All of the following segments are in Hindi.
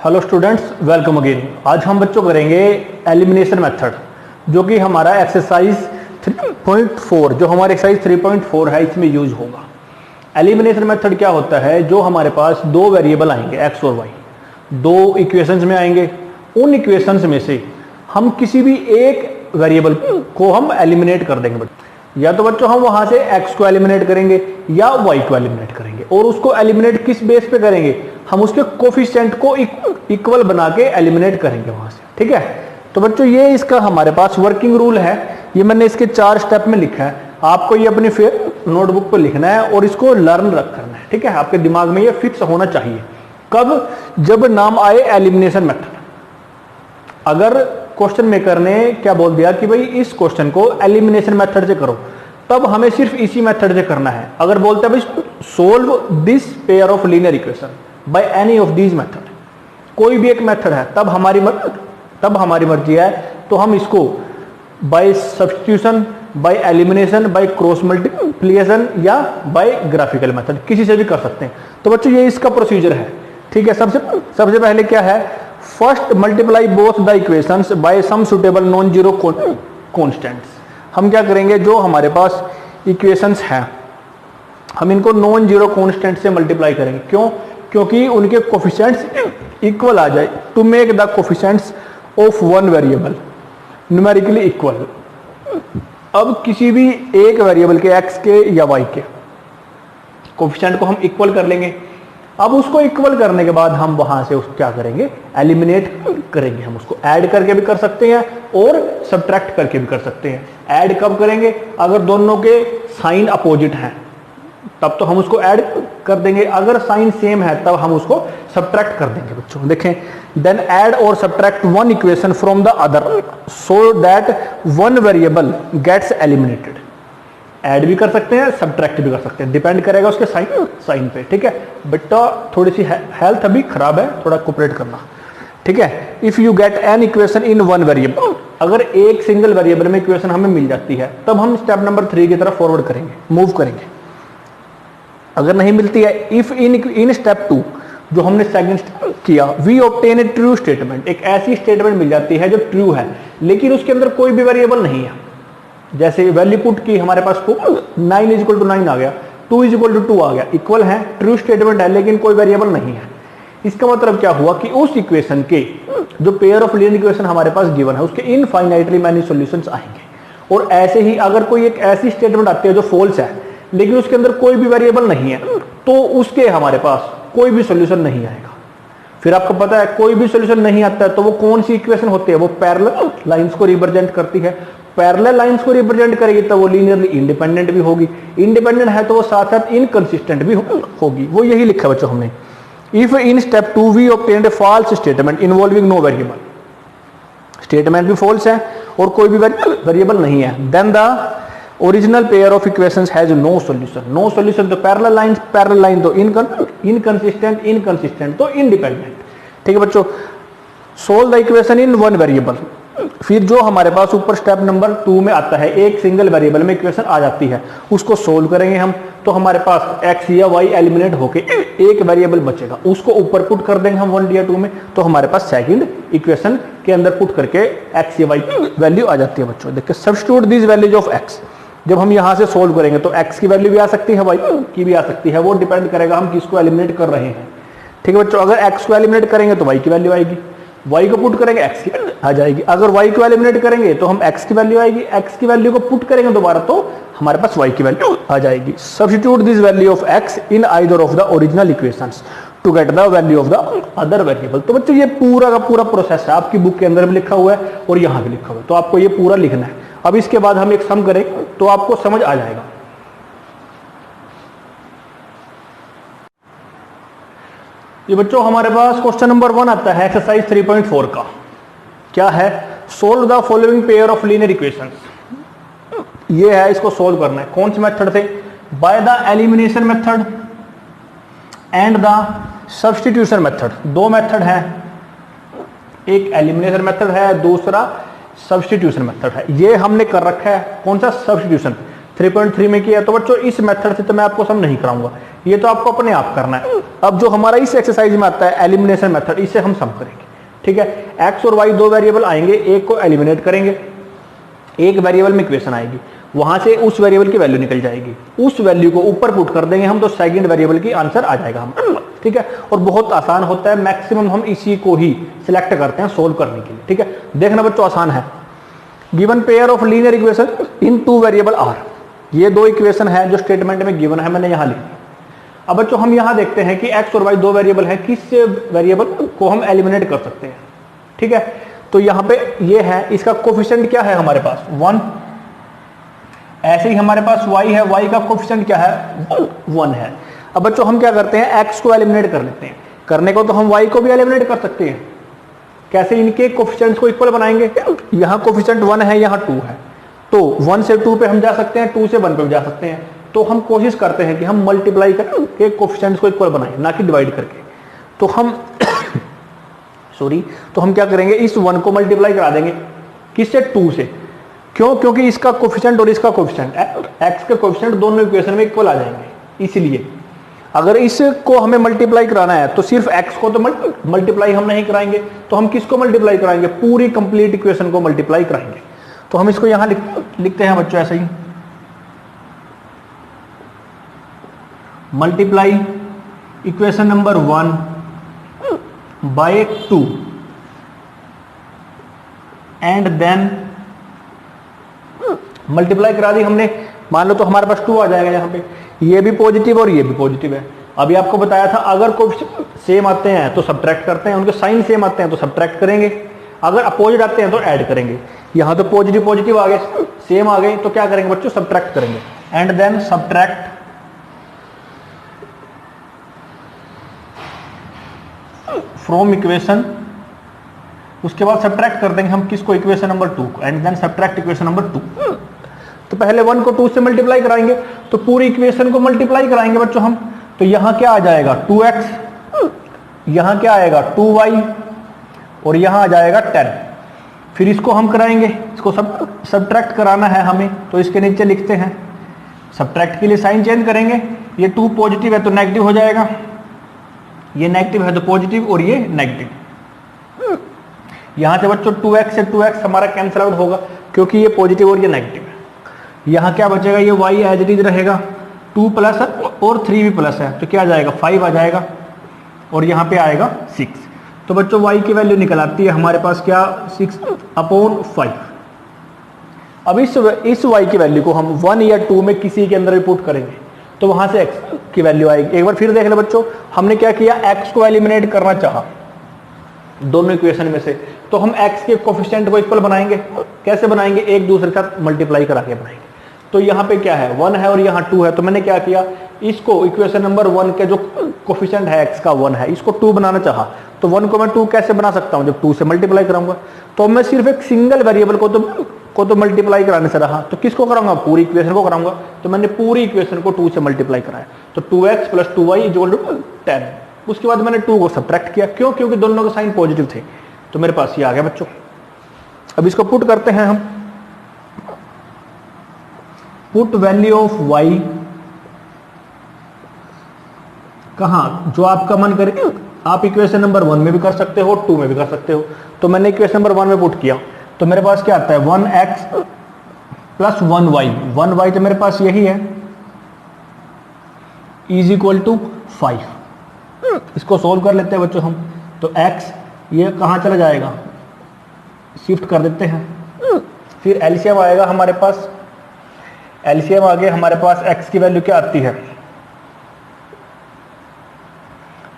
Hello students, welcome again. आज हम बच्चों करेंगे एलिमिनेशन मेथड, जो कि हमारा एक्सरसाइज 3.4 जो हमारा एक्सरसाइज 3.4 है, इसमें यूज होगा। एलिमिनेशन मेथड क्या होता है? जो हमारे पास दो वेरिएबल आएंगे एक्स और वाई, दो इक्वेशंस में आएंगे। उन इक्वेशंस में से हम किसी भी एक वेरिएबल को हम एलिमिनेट कर देंगे। या तो बच्चों हम वहां से x को एलिमिनेट करेंगे या y को एलिमिनेट करेंगे। और उसको एलिमिनेट किस बेस पे करेंगे? हम उसके कोफिशिएंट को इक्वल बना के एलिमिनेट करेंगे वहां से। ठीक है, तो बच्चों ये इसका हमारे पास वर्किंग रूल है। ये मैंने इसके 4 स्टेप में लिखा है, आपको ये अपनी फिर नोटबुक पर लिखना है और इसको लर्न करना है। ठीक है, आपके दिमाग में ये फिक्स होना चाहिए। कब? जब नाम आए एलिमिनेशन मेथड। अगर क्वेश्चन मेकर ने क्या बोल दिया कि भाई इस क्वेश्चन को एलिमिनेशन मेथड से करो, तब हमें सिर्फ इसी मेथड से करना है। अगर बोलते हैं भाई solve this pair of linear equation by any of these method, कोई भी एक मेथड है, तब हमारी मर्जी है। तो हम इसको by substitution, by elimination, by cross multiplication या बाय ग्राफिकल मेथड, किसी से भी कर सकते हैं। तो बच्चों ये इसका प्रोसीजर है। ठीक है, सबसे पहले क्या है? First multiply both the equations by some suitable non zero constants. हम क्या करेंगे? जो हमारे पास इक्वेशंस हैं, हम इनको नॉन जीरो कॉन्स्टेंट से मल्टीप्लाई करेंगे। क्यों? क्योंकि उनके कोफिशिएंट्स इक्वल आ जाए, to make the coefficients of one variable numerically equal. अब किसी भी एक वेरिएबल के x के या y के कोफिशिएंट को हम इक्वल कर लेंगे। अब उसको इक्वल करने के बाद हम वहां से उसको क्या करेंगे? एलिमिनेट करेंगे। हम उसको ऐड करके भी कर सकते हैं और सब्ट्रैक्ट करके भी कर सकते हैं। ऐड कब करेंगे? अगर दोनों के साइन अपोजिट हैं तब तो हम उसको ऐड कर देंगे। अगर साइन सेम है तब हम उसको सब्ट्रैक्ट कर देंगे। बच्चों देखें, देन ऐड और subtract one equation from the other so that one variable gets eliminated. Add भी कर सकते हैं, सब्ट्रैक्ट भी कर सकते हैं, डिपेंड करेगा उसके साइन पे। ठीक है बेटा, थोड़ी सी हेल्थ अभी खराब है, थोड़ा कोऑपरेट करना। ठीक है, if you get an equation in one variable, अगर एक सिंगल वेरिएबल में इक्वेशन हमें मिल जाती है, तब हम स्टेप नंबर 3 की तरफ फॉरवर्ड करेंगे, मूव करेंगे। अगर नहीं मिलती है, इफ इन स्टेप 2 जो हमने सेकंड किया, we obtain a true statement, एक ऐसी स्टेटमेंट मिल जाती है जो ट्रू है लेकिन उसके अंदर कोई भी वेरिएबल नहीं है। जैसे वैल्यू पुट की, हमारे पास 9 = 9 आ गया, 2 = 2 आ गया, इक्वल है, ट्रू स्टेटमेंट है लेकिन कोई वेरिएबल नहीं है। इसका मतलब क्या हुआ कि उस इक्वेशन के जो पेयर ऑफ लीनियर इक्वेशन हमारे पास गिवन है, उसके इनफाइनाइटली मैनी सॉल्यूशंस आएंगे। और ऐसे ही अगर कोई एक ऐसी स्टेटमेंट आती है जो फॉल्स है लेकिन उसके अंदर कोई भी वेरिएबल नहीं है, तो उसके हमारे पास कोई भी सॉल्यूशन नहीं आएगा। फिर आपको पता है कोई भी सॉल्यूशन नहीं आता है तो वो कौन सी इक्वेशन होती है? वो पैरेलल लाइंस को रिप्रेजेंट करती है। पैरेलल लाइंस को रिप्रेजेंट करेगी तो वो लीनियरली इंडिपेंडेंट भी होगी। इंडिपेंडेंट है तो वो साथ साथ इनकंसिस्टेंट भी होगी। वो यही लिखा बच्चों हमने। If in step 2 we obtained a false statement involving no variable, statement भी फॉल्स है और कोई भी वेरिएबल नहीं है, then the original pair of equations has no solution. No solution तो पैरेलल लाइन तो इनकंसिस्टेंट तो इंडिपेंडेंट। ठीक है बच्चों, solve the equation in one variable. फिर जो हमारे पास ऊपर स्टेप नंबर 2 में आता है, एक सिंगल वेरिएबल में इक्वेशन आ जाती है, उसको सोल्व करेंगे हम। तो हमारे पास x या y एलिमिनेट होके एक वेरिएबल बचेगा, उसको ऊपर पुट कर देंगे हम 1 या 2 में, तो हमारे पास सेकंड इक्वेशन के अंदर पुट करके x या y वैल्यू आ जाती है। बच्चों देखिए, substitute this values of x। जब हम यहां से सोल्व करेंगे तो x की वैल्यू भी आ सकती है, y की भी आ सकती है, वो डिपेंड करेगा हम किसको एलिमिनेट कर रहे हैं। ठीक है बच्चों, अगर x को एलिमिनेट करेंगे तो y की वैल्यू आएगी, y को पुट करेंगे x की आ जाएगी। अगर y को एलिमिनेट करेंगे तो हम x की वैल्यू आएगी, x की वैल्यू को पुट करेंगे दोबारा तो हमारे पास y की वैल्यू आ जाएगी। Substitute this value of x in either of the original equations to get the value of the other variable. तो बच्चों ये पूरा का पूरा प्रोसेस है, आपकी बुक के अंदर भी लिखा हुआ है और यहां भी लिखा हुआ है, तो आपको ये पूरा लिखना है। अब इसके बाद हम एक सम करेंगे तो आपको समझ आ जाएगा। ये बच्चों हमारे पास क्वेश्चन नंबर 1 आता है एक्सरसाइज 3.4 का। क्या है? Solve the following pair of linear equations. ये है, इसको सोल्व करना है। कौन से मेथड से? By the elimination method and the substitution method. दो मेथड है, एक एलिमिनेशन मेथड है, दूसरा सब्स्टिट्यूशन मेथड है। ये हमने कर रखा है। कौन सा? सब्स्टिट्यूशन 3.3 में किया। तो बच्चों इस मेथड से तो मैं आपको सम नहीं कराऊंगा, ये तो आपको अपने आप करना है। अब जो हमारा इस एक्सरसाइज में आता है एलिमिनेशन मेथड, इससे हम सम करेंगे। ठीक है, एक्स और वाई दो वेरिएबल आएंगे, एक को एलिमिनेट करेंगे, एक वेरिएबल में इक्वेशन आएगी, वहां से उस वेरिएबल की वैल्यू निकल जाएगी, उस वैल्यू को ऊपर पुट कर देंगे हम, तो सेकंड वेरिएबल की आंसर आ जाएगा हम। ठीक है, और बहुत आसान होता है, मैक्सिमम हम इसी को ही सिलेक्ट करते हैं सोल्व करने के लिए। ठीक है, देखना बच्चों आसान है। Given pair of linear equation in two variable are, ये दो इक्वेशन है जो स्टेटमेंट में गिवन है, मैंने यहां लिखी। अब बच्चों हम यहां देखते हैं कि एक्स और वाई दो वेरिएबल है, किस वेरिएबल को हम एलिमिनेट कर सकते हैं। ठीक है, तो यहां पे ये है, इसका कोफिशिएंट क्या है हमारे पास 1, ऐसे ही हमारे पास y है, y का कोफिशिएंट क्या है 1 है। अब बच्चों हम क्या करते हैं, x को एलिमिनेट कर लेते हैं, करने को तो हम y को भी एलिमिनेट कर सकते हैं। कैसे, इनके कोफिशिएंट्स को इक्वल बनाएंगे, यहां कोफिशिएंट 1 है, यहां 2 है, तो 1 से 2 पे हम जा सकते हैं, 2 से 1 पे भी जा सकते हैं। तो हम कोशिश करते हैं कि हम मल्टीप्लाई करके कोफिशिएंट्स को इक्वल बनाएं, ना कि डिवाइड करके। तो हम तो हम क्या करेंगे, इस 1 को मल्टीप्लाई करा देंगे, किससे 2 से। क्यों, क्योंकि इसका कोफिशिएंट और इसका कोफिशिएंट, x के कोफिशिएंट दोनों इक्वेशन में इक्वल आ जाएंगे। इसलिए अगर इसको हमें मल्टीप्लाई कराना है तो सिर्फ x को तो मल्टीप्लाई हम नहीं कराएंगे, तो हम किसको मल्टीप्लाई कराएंगे, पूरी कंप्लीट इक्वेशन को मल्टीप्लाई कराएंगे। तो हम इसको यहां लिखते हैं बच्चों ऐसे ही, multiply equation number 1 by 2 and then multiply करा दी हमने, मान लो तो हमारे पास 2 आ जाएगा यहाँ पे, ये भी पॉजिटिव और ये भी पॉजिटिव है। अभी आपको बताया था अगर कोई सेम आते हैं तो सब्ट्रैक्ट करते हैं, उनके साइन सेम आते हैं तो सब्ट्रैक्ट करेंगे, अगर अपोजिट आते हैं तो ऐड करेंगे। यहाँ तो पॉजिटिव पॉजिटिव आ गए, सेम आ गए, तो क्या करेंगे बच्चों, सब्ट्रैक्ट करेंगे। And then subtract from equation, उसके बाद सब्ट्रैक्ट कर देंगे हम किसको, इक्वेशन नंबर 2 को, and then subtract equation number 2। तो पहले 1 को 2 से मल्टीप्लाई कराएंगे, तो पूरी इक्वेशन को मल्टीप्लाई कराएंगे बच्चों हम। तो यहां क्या आ जाएगा 2x, यहां क्या आएगा 2y, और यहां आ जाएगा 10। फिर इसको हम कराएंगे, इसको सब्ट्रैक्ट कराना है हमें, तो इसके नीचे लिखते हैं, सब्ट्रैक्ट के लिए साइन चेंज करेंगे, ये 2 पॉजिटिव है तो नेगेटिव हो जाएगा, ये नेगेटिव है तो पॉजिटिव, और ये नेगेटिव। यहां से बच्चों 2x से 2x हमारा कैंसिल आउट होगा, क्योंकि ये पॉजिटिव और ये नेगेटिव है। यहां क्या बचेगा, ये y एज इट इज रहेगा, 2 प्लस और 3 भी प्लस है, तो क्या आ जाएगा 5 आ जाएगा, और यहां पे आएगा 6। तो बच्चों y की वैल्यू निकल आती है हमारे पास क्या, 6/5। अब इस y की वैल्यू को हम 1 या 2 में किसी के अंदर भी पुट करेंगे, तो वहां से x की वैल्यू आएगी। एक बार फिर देख लो बच्चों, हमने क्या किया, x को एलिमिनेट करना चाहा दोनों इक्वेशन में से, तो हम x के कोफिशिएंट को इक्वल बनाएंगे। कैसे बनाएंगे, एक दूसरे के साथ मल्टीप्लाई करा के बनाएंगे। तो यहाँ पे क्या है 1 है और यहाँ 2 है, तो मैंने क्या किया, इसको इक्वेशन नंबर 1 के जो कोफिशिएंट है x का 1 है, इसको 2 बनाना चाहा, तो 1 को मैं 2 कैसे बना सकता हूँ, जब 2 से मल्टीप्लाई कराऊंगा। तो मैं सिर्फ एक सिंगल वेरिएबल को तो मल्टीप्लाई कराने से रहा, तो किसको कराऊंगा, पूरी इक्वेशन को कराऊंगा। तो मैंने पूरी इक्वेशन को 2 से मल्टीप्लाई कराया, तो 2x plus 2y equal to 10। उसके बाद मैंने 2 को सब्ट्रैक्ट किया, क्यों, क्योंकि दोनों के साइन पॉजिटिव थे, तो मेरे पास ये आ गया बच्चों। अब इसको पुट करते हैं हम, पुट वैल्यू ऑफ y कहां, जो आपका मन करे, आप इक्वेशन नंबर 1 में भी कर सकते हो, 2 में भी कर सकते हो। तो मैंने इक्वेशन नंबर 1 में पुट किया, तो मेरे पास क्या आता है 1x प्लस 1y, 1y तो मेरे पास यही है, इज इक्वल टू 5। इसको सोल्व कर लेते हैं बच्चों हम, तो x ये कहां चला जाएगा, शिफ्ट कर देते हैं, फिर एलसीएम आएगा हमारे पास, एलसीएम आगे हमारे पास x की वैल्यू क्या आती है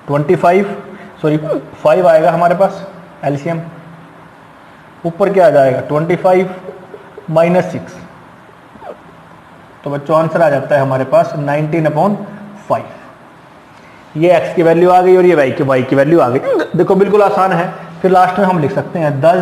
5 आएगा हमारे पास एलसीएम, ऊपर क्या आ जाएगा 25 माइनस 6, तो बच्चों आंसर आ जाता है हमारे पास 19/5। ये x की वैल्यू आ गई और ये y की वैल्यू आ गई। देखो बिल्कुल आसान है। फिर लास्ट में हम लिख सकते हैं the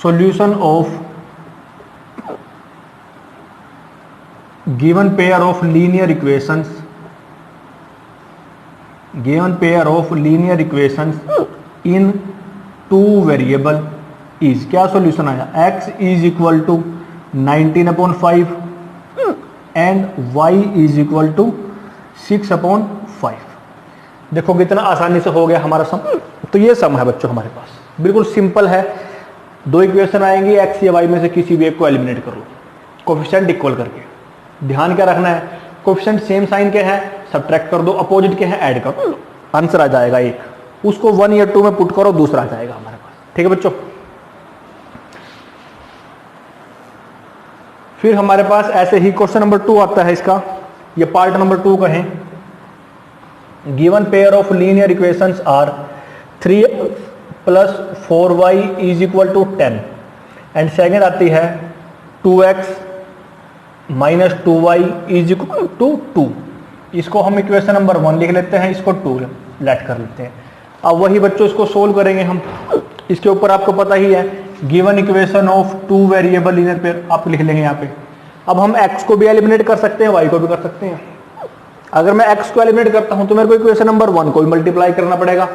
solution of given pair of linear equations in 2 variable is, क्या सॉल्यूशन आया, x is equal to 19/5 and y is equal to 6/5। देखो कितना आसानी से हो गया हमारा सम। तो ये सम है बच्चों हमारे पास, बिल्कुल सिंपल है। दो इक्वेशन आएंगी, x या y में से किसी भी एक को एलिमिनेट कर लो कोफिशिएंट इक्वल करके। ध्यान क्या रखना है, कोफिशिएंट सेम साइन के हैं सब्ट्रैक्ट कर दो, अपोजिट के हैं ऐड कर दो, आंसर आ जाएगा एक। उसको 1 या 2 में पुट करो, दूसरा आ जाएगा हमारे पास। ठीक है बच्चों। फिर हमारे पास ऐसे ही क्वेश्चन नंबर 2 आता है इसका, ये पार्ट नंबर 2 कहें। Given pair of linear equations are 3x + 4y = 10 and second आती है 2x - 2y = 2। इसको हम इक्वेशन नंबर 1 लिख लेते हैं, इसको 2 लेट कर लेते हैं। अब वही बच्चों इसको सोल्व करेंगे हम। इसके ऊपर आपको पता ही है, given equation of 2 variable linear pair आप लिख लेंगे यहाँ पे। अब हम x को भी एलिमिनेट कर सकते हैं, y को भी कर सकते हैं। अगर मैं x को एलिमिनेट करता हूं तो मेरे को इक्वेशन नंबर 1 को भी मल्टीप्लाई करना पड़ेगा,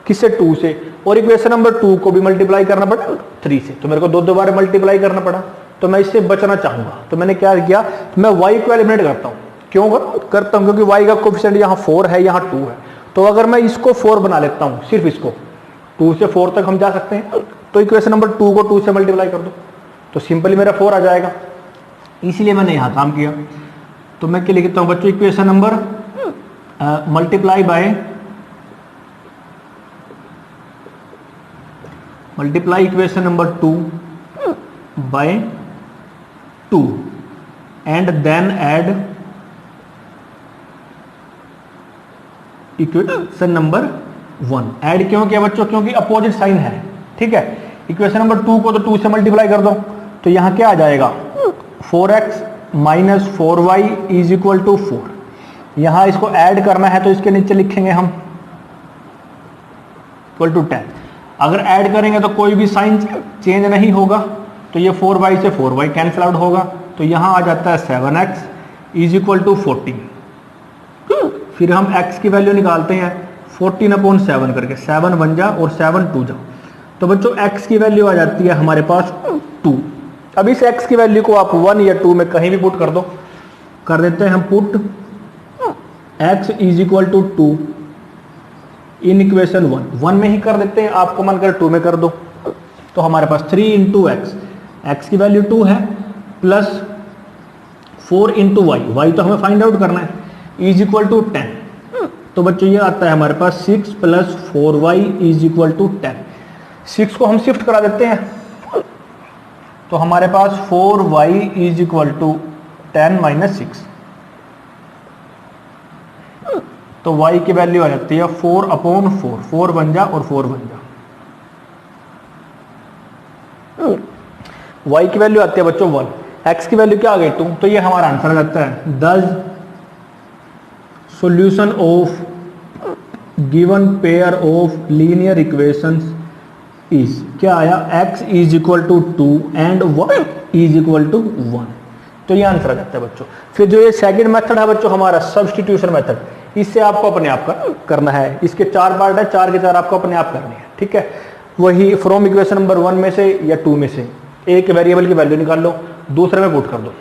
किससे, 2 से, और इक्वेशन नंबर 2 को भी मल्टीप्लाई करना पड़ेगा 3 से। तो मेरे को दो बार मल्टीप्लाई करना पड़ा, तो मैं इससे बचना चाहूंगा। तो मैंने क्या किया, मैं y को एलिमिनेट करता हूँ। क्यों करता हूँ, क्योंकि y का कोफिशिएंट यहाँ 4 है, यहाँ 2 है। तो अगर मैं इसको 4 बना लेता हूँ, सिर्फ इसको, 2 से 4 तक हम जा सकते हैं, तो इक्वेशन नंबर 2 को 2 से मल्टीप्लाई कर दो, तो सिंपली मेरा 4 आ जाएगा। इसीलिए मैंने यहाँ काम किया। तो मैं क्या लिखता हूँ बच्चों, equation number multiply equation number 2 by 2 and then add equation number 1। Add क्यों किया बच्चों, क्योंकि अपोजिट साइन है। ठीक है, इक्वेशन नंबर 2 को तो 2 से मल्टीप्लाई कर दो, तो यहां क्या आ जाएगा, 4x - 4y = 4। यहां इसको ऐड करना है तो इसके नीचे लिखेंगे हम = 10। अगर ऐड करेंगे तो कोई भी साइन चेंज नहीं होगा, तो ये 4y से 4y कैंसिल आउट होगा, तो यहां आ जाता है 7x = 14। फिर हम x की वैल्यू निकालते हैं 14/7 करके, 7 बन जा और 7 2 जा। तो बच्चों x की वैल्यू आ जाती है हमारे पास 2। अब इस x की वैल्यू को आप 1 या 2 में कहीं भी पुट कर दो। कर देते हैं हम पुट x = 2 इन इक्वेशन 1 में ही कर देते हैं, आपको मन कर 2 में कर दो। तो हमारे पास 3 × x की वैल्यू 2 है, प्लस 4 × y तो हमें फाइंड आउट करना है, = 10। तो बच्चों ये आता है हमारे पास 6 + 4y = 10। 6 को हम शिफ्ट करा देते हैं, तो हमारे पास 4y = 10 - 6। तो y की वैल्यू आ जाती है 4/4, 4 बन जा और 4 बन जा। y की वैल्यू आती है बच्चों 1, x की वैल्यू क्या आ गई 2, तो ये हमारा आंसर आ जाता है। दस solution of given pair of linear equations is, क्या आया, x = 2 एंड y = 1। तो ये आंसर आ जाता है बच्चों। फिर जो ये सेकंड मेथड है बच्चों हमारा सब्स्टिट्यूशन मेथड, इससे आपको अपने आप का करना है। इसके 4 पार्ट है, 4 के 4 आपको अपने आप करने हैं। ठीक है, वही फ्रॉम इक्वेशन नंबर 1 में से या 2 में से एक वेरिएबल की वैल्यू निकाल लो, दूसरे में पुट कर दो,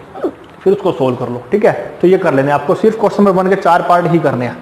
फिर उसको सोल्व कर लो। ठीक है, तो ये कर लेने आपको, सिर्फ क्वेश्चन नंबर 1 के 4 पार्ट ही करने हैं।